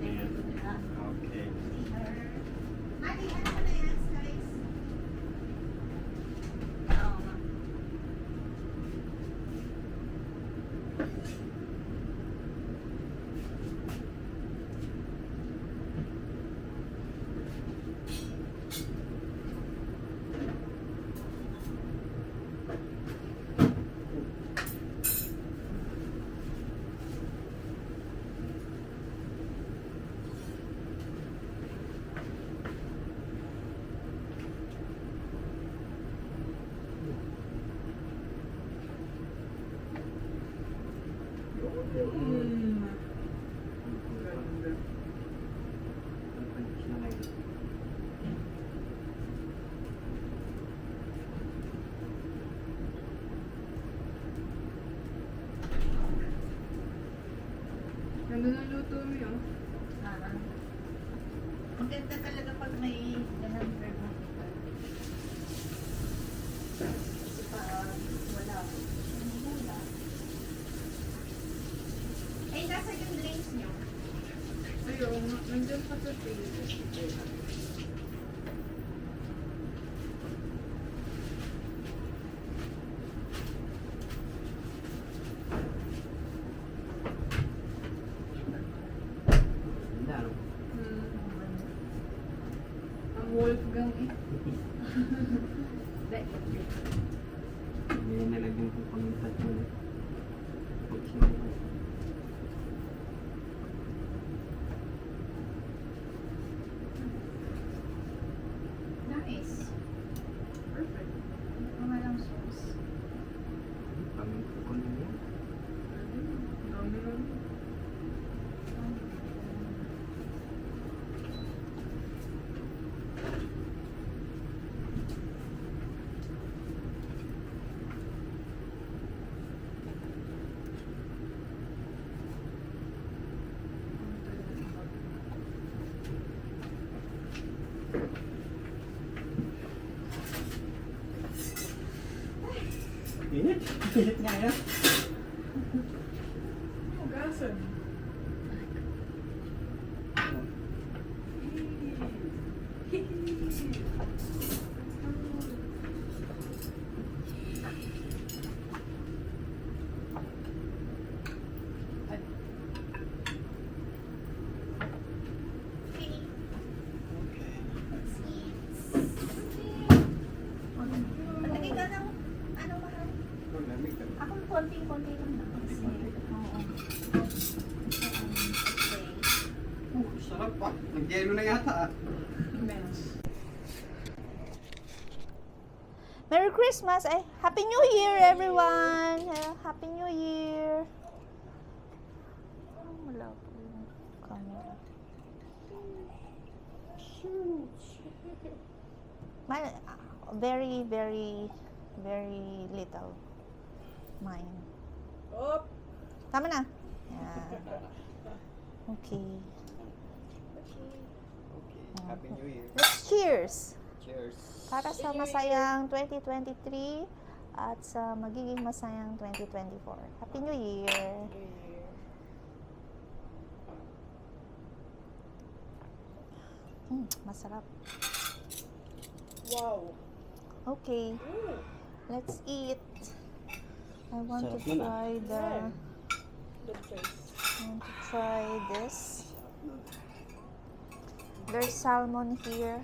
yan. Okay. Ate, ano ko na yan, guys? Oo nga. Ganda ng luto mo yun. Maganda talaga pag may ganang vermiculite. Kasi pag wala. Wala. Eh, nasa yung drinks nyo? Ayun, nandiyan pa sa table. Ganda, no? Ang Wolfgang eh. Hindi na nalagyan ko pang-itat mo. Pag siya. Nice. Perfect. Mga lang sauce. Pamilya ko na yan. Dami lang. Init. Init nga yan. Hugasan. Okay. Let's eat. Palagay ka ng, ano mahal? Lamig ka. Ako konting-konti lang na. Kasi, oo. Okay. Sarap pa. Nag-yelo na yata ah. Merry Christmas! Ay, Happy New Year, everyone! Happy New Year! Oh, wala po yung camera. Very, very, very little. Mine. Op! Tama na. Yan. Okay. Okay. Happy New Year. Let's cheers! Cheers. Para sa masayang 2023 at sa magiging masayang 2024. Happy New Year! Masarap. Wow! Okay, let's eat. I want to Sarap naman. try the. Good choice. I want to try this. There's salmon here.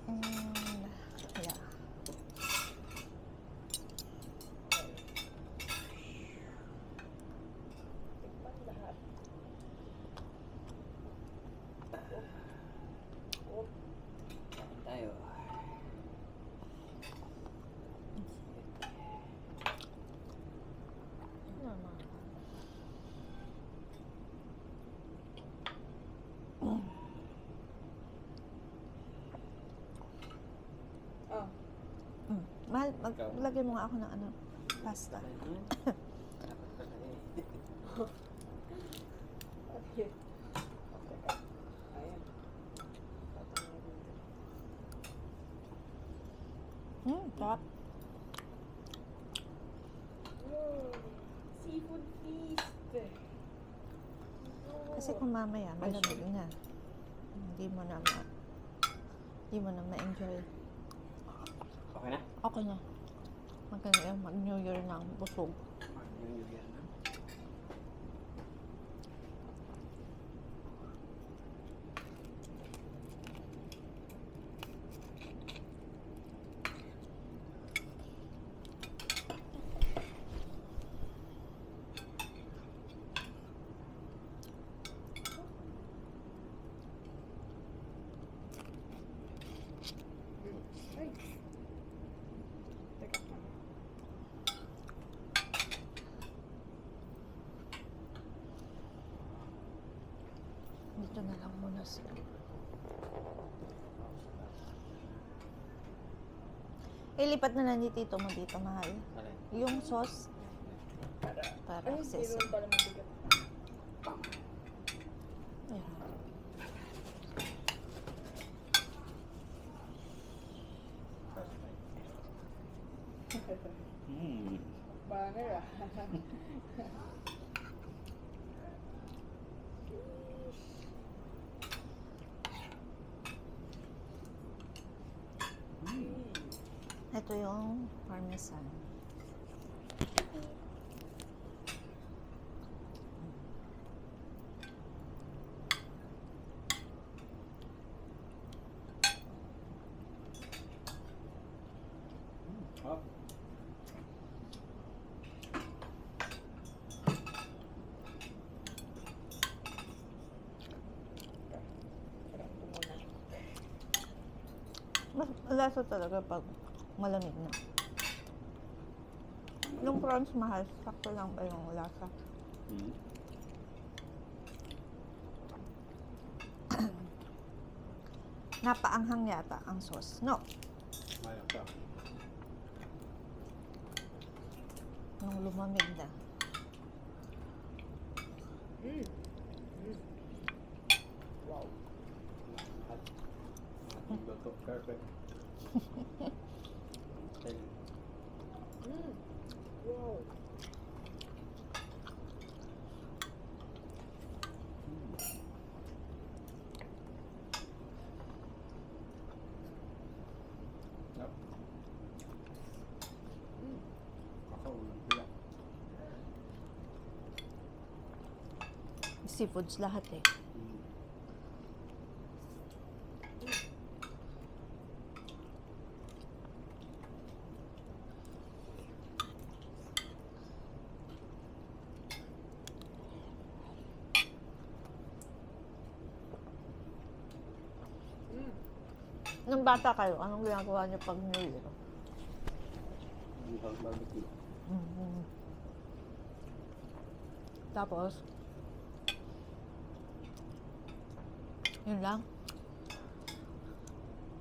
And yeah. Tayo. Oh. Mahal, maglagay mo nga ako ng ano, pasta. Dapat pala eh. Okay. Ayan. Sarap. Seafood Kasi kung mamaya, malamig na. Hindi mo na ma-enjoy. Okay na? Okay na. Mag-New Year ng busog. Yung yan na. Ay. Teka pa. Dito na lang muna sila. Ilipat na lang ni tito mo dito, mahal. Alin? Yung sauce. Para Ay, hindi access. naman pala mabigat. Ayan. Banger ah. Ito yung parmesan. Oh. Parang ito muna. Mas lasa talaga pag malamig na. Yung prawns mahal, sakto lang ba yung lasa? Hmm. Napaanghang yata ang sauce, no? Mayroon pa. Nung lumamig na. Mm. Mm. Wow. At ating luto. Perfect. Okay. Mm. Wow. Yep. Mm. Kakaulang pila. Seafoods lahat eh. Hmm. Mm. Nung bata kayo, anong ginagawa niyo pag New Year? Ang barbecue. Mm-hmm. Tapos, yun lang.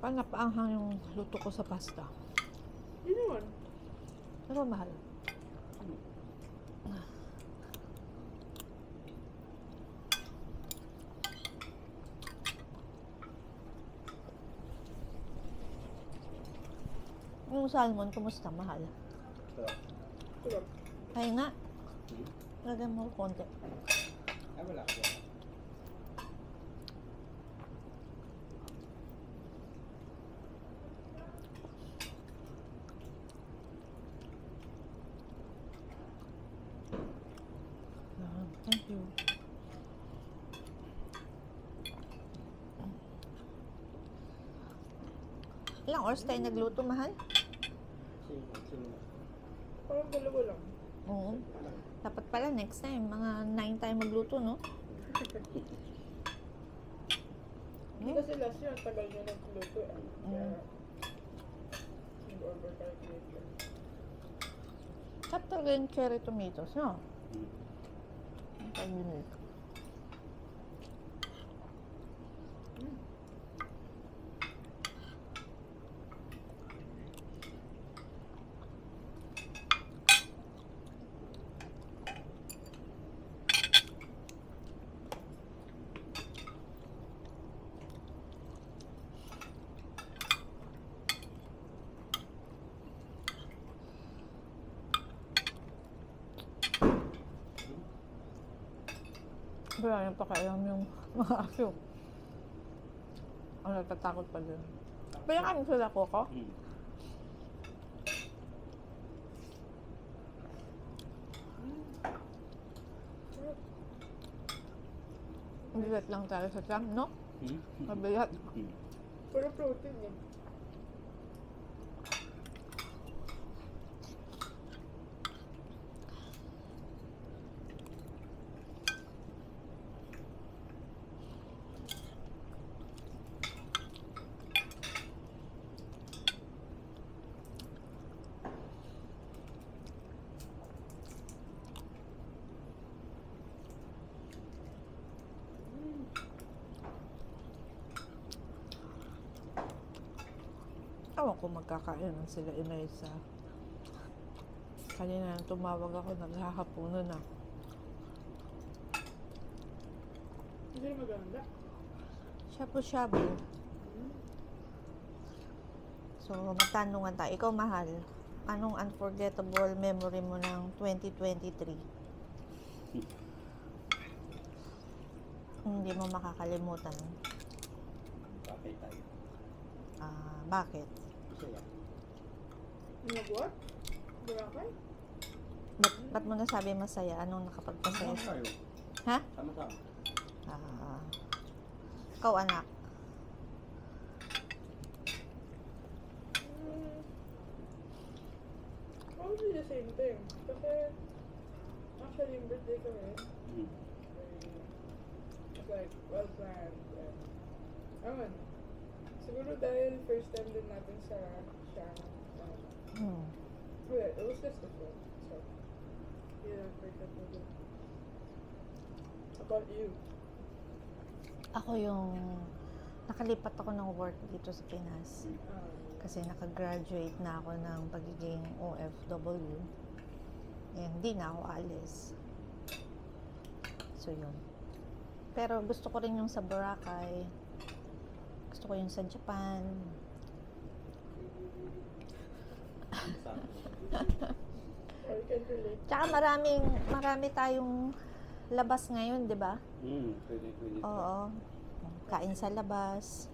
Parang napaanghang yung luto ko sa pasta. Yun naman. Pero mahal. Yung salmon, kumusta? Mahal. Sarap. Sarap. Kaya nga, Hmm. lagyan mo konti. Ay, wala ka. Thank you. Ilang oras tayo nagluto, mahal? Sino? Parang dalawa lang. Oo. Dapat pala next time, mga 9 tayo magluto, no? Hindi kasi last year, ang tagal niya nagluto eh. Kaya, nag-order tayo later. Sarap talaga yung cherry tomatoes, no? Hmm. Ang pag-unique. Mm. Wala yung pakialam yung mga aso. Ang natatakot pa din. Pinakain sila ko ko? Mm. Mabigat lang tayo sa tiyan, no? Mm. Mabigat. Mm. Puro protein eh. Ewan ko magkakainan sila Inaysa. Kanina nang tumawag ako, naghahapunan na. Hindi na maganda. Shabu-shabu. So, magtanungan tayo. Ikaw, mahal, anong unforgettable memory mo ng 2023? Hindi mo makakalimutan. Bakit tayo? Bakit? Masaya. Nag-what? Boracay? Ba't mo nasabi masaya? Anong nakapagpasaya? Sama tayo. Ha? Sama-sama. Ikaw, anak. Probably the same thing. Kasi, actually, yung birthday ko rin, Mm. it's like, well planned. And, ewan, siguro dahil first time din natin sa Shana. It was just different. So, yeah, forgettable. How about you? Ako yung nakalipat ako ng work dito sa Pinas. Mm. Kasi nakagraduate na ako ng pagiging OFW. And hindi na ako alis. So, yun. Pero gusto ko rin yung sa Boracay. Gusto ko yung sa Japan. I can relate. Tsaka marami tayong labas ngayon, di ba? Pwede. Oo. Kain sa labas.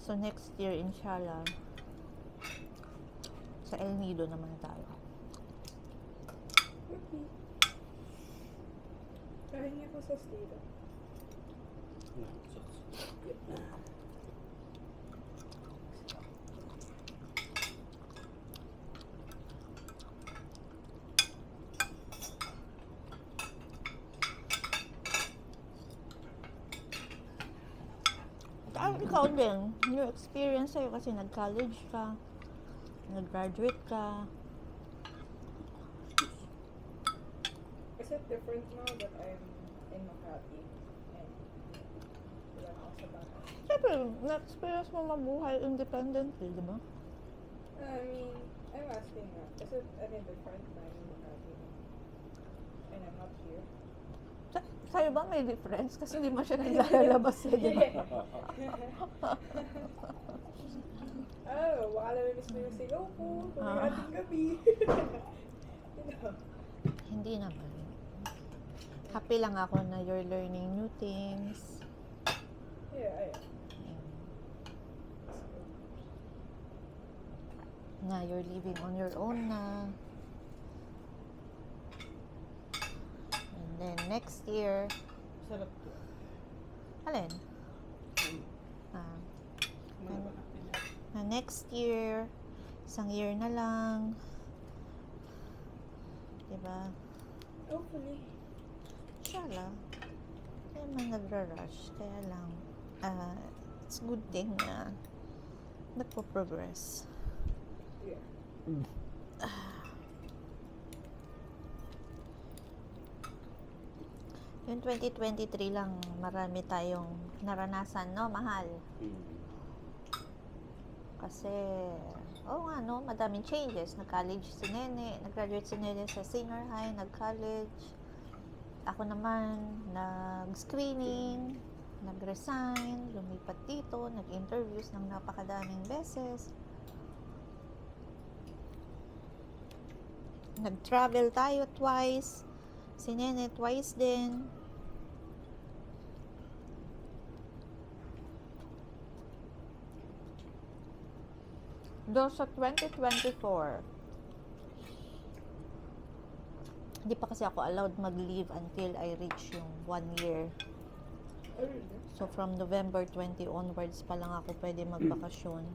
So next year, inshallah, sa El Nido naman tayo. Okay. Kahingi ko sa stila. Ikaw din, new experience sa'yo kasi nag-college ka, nag-graduate ka. Is it different now that I'm in Makati? And wala na ako sa bahay. Siyempre, na-experience mo mabuhay independently, di ba? I mean, I'm asking nga. Kasi I'm in different na in Makati. And I'm not here. Sa'yo ba may difference? Kasi hindi mo siya naglalabas eh, di ba? Oh, baka namimiss mo yung sigaw ko. Kung may ating gabi. You know. Hindi naman. Happy lang ako na you're learning new things. Yeah, I am. Na you're living on your own na. And then next year, Sarap to. alin? Na next year, isang year na lang. Diba? Hopefully. Inshallah. Kaya man nagra-rush. Kaya lang, it's good thing na nagpo-progress. Yeah. Yung 2023 lang, marami tayong naranasan, no, mahal? Kasi, nga, no, madaming changes. Nag-college si Nene, nag-graduate si Nene sa senior high, nag-college. Ako naman, nag-screening, nag-resign, lumipat dito, nag-interviews ng napakadaming beses. Nag-travel tayo twice. Si Nene twice din. Doon sa 2024, hindi pa kasi ako allowed mag-leave until I reach yung 1 year. Oh, really? So, from November 20 onwards pa lang ako pwede magbakasyon.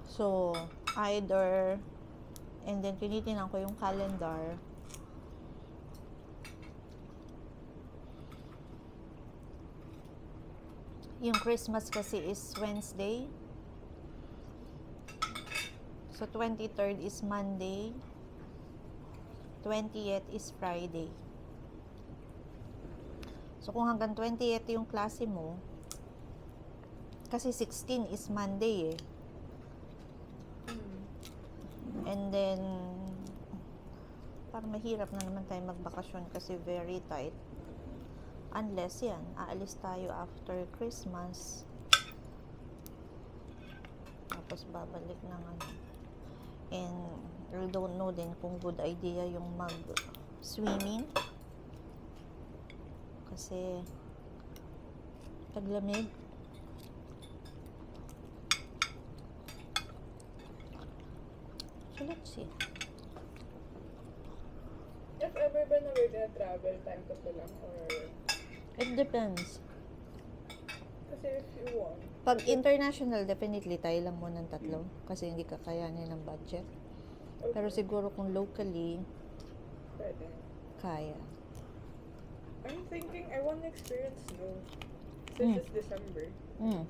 So, either, and then tinitingnan ko yung calendar. Yung Christmas kasi is Wednesday. So, 23rd is Monday. 20th is Friday. So, kung hanggang 20th yung klase mo, kasi 16 is Monday eh. And then, parang mahirap na naman tayo magbakasyon kasi very tight. Unless yan, aalis tayo after Christmas. Tapos babalik ng ano. And I don't know din kung good idea yung mag-swimming. Kasi taglamig. So let's see. If ever ba na we're gonna travel, time ko pa lang or... It depends. Kasi if you want. Pag international, definitely tayo lang muna ng tatlo. Kasi hindi kakayanin ng budget. Okay. Pero siguro kung locally, Pwede. kaya. I'm thinking I want to experience snow. Since it's December. Mm.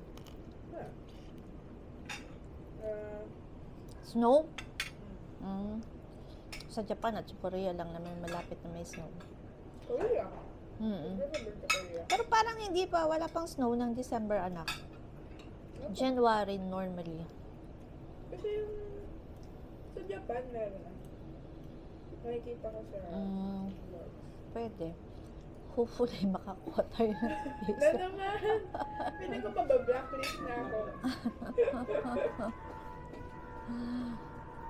Yeah. Snow? Mm. Sa Japan at sa Korea lang naman malapit na may snow. Korea. Mm. Never been to Korea. Pero parang hindi pa, wala pang snow ng December, anak. January normally. Kasi yung sa Japan meron na. Nakikita ko sa vlogs. Pwede. Hopefully makakuha tayo ng Na visa. naman! Pwede ko pa ba blacklist na ako?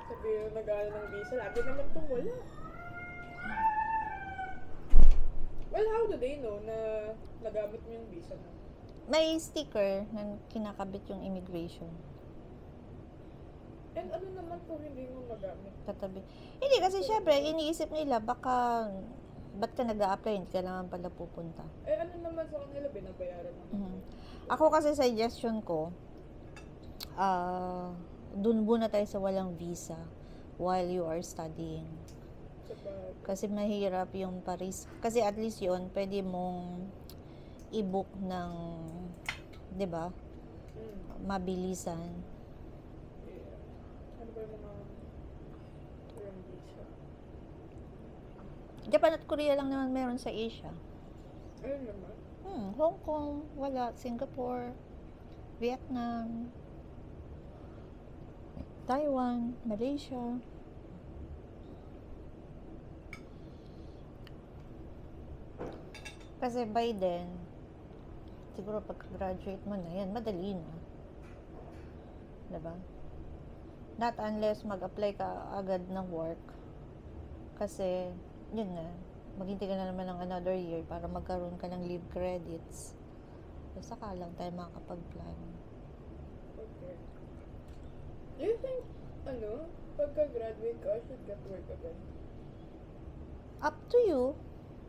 Sabi yung nag-ano ng visa, lagi naman itong wala. Well, how do they know na nagamit mo yung visa mo? May sticker na kinakabit yung immigration. And ano naman kung hindi mo magamit? Katabi. Hindi, kasi syempre, iniisip nila, baka, ba't ka nag-a-apply? Hindi ka naman pala pupunta. Eh ano naman sa kanila, binabayaran naman. Mhm. Ako kasi suggestion ko, dun muna tayo sa walang visa while you are studying. Kapag, Kasi mahirap yung Paris. Kasi at least yun, pwede mong i-book ng, di ba, mabilisan. yeah. Ano ba yung mga yung visa? Japan at Korea lang naman meron sa Asia. Ayun naman. Hong Kong, wala. Singapore, Vietnam, Taiwan, Malaysia. Kasi by then, siguro pagka-graduate mo na, yan, madali na. Diba? Not unless mag-apply ka agad ng work. Kasi, yun na, maghintay ka na naman ng another year para magkaroon ka ng leave credits. So, saka lang tayo makakapag-plan. Okay. Do you think, pagka-graduate ka, I should get work again? Up to you.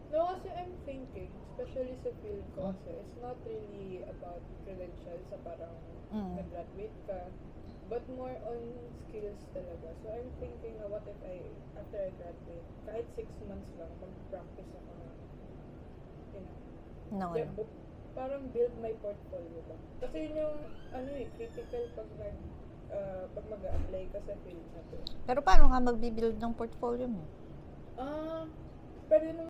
No, kasi I'm thinking, especially sa field ko kasi, it's not really about credentials sa parang nag-graduate ka, but more on skills talaga. So I'm thinking na what if after I graduate, kahit 6 months lang, mag-practice ako na, No. parang build my portfolio ba? Kasi yun yung, critical pag mag-a-apply ka sa field na to. Pero paano ka magbibuild ng portfolio mo? Pwede naman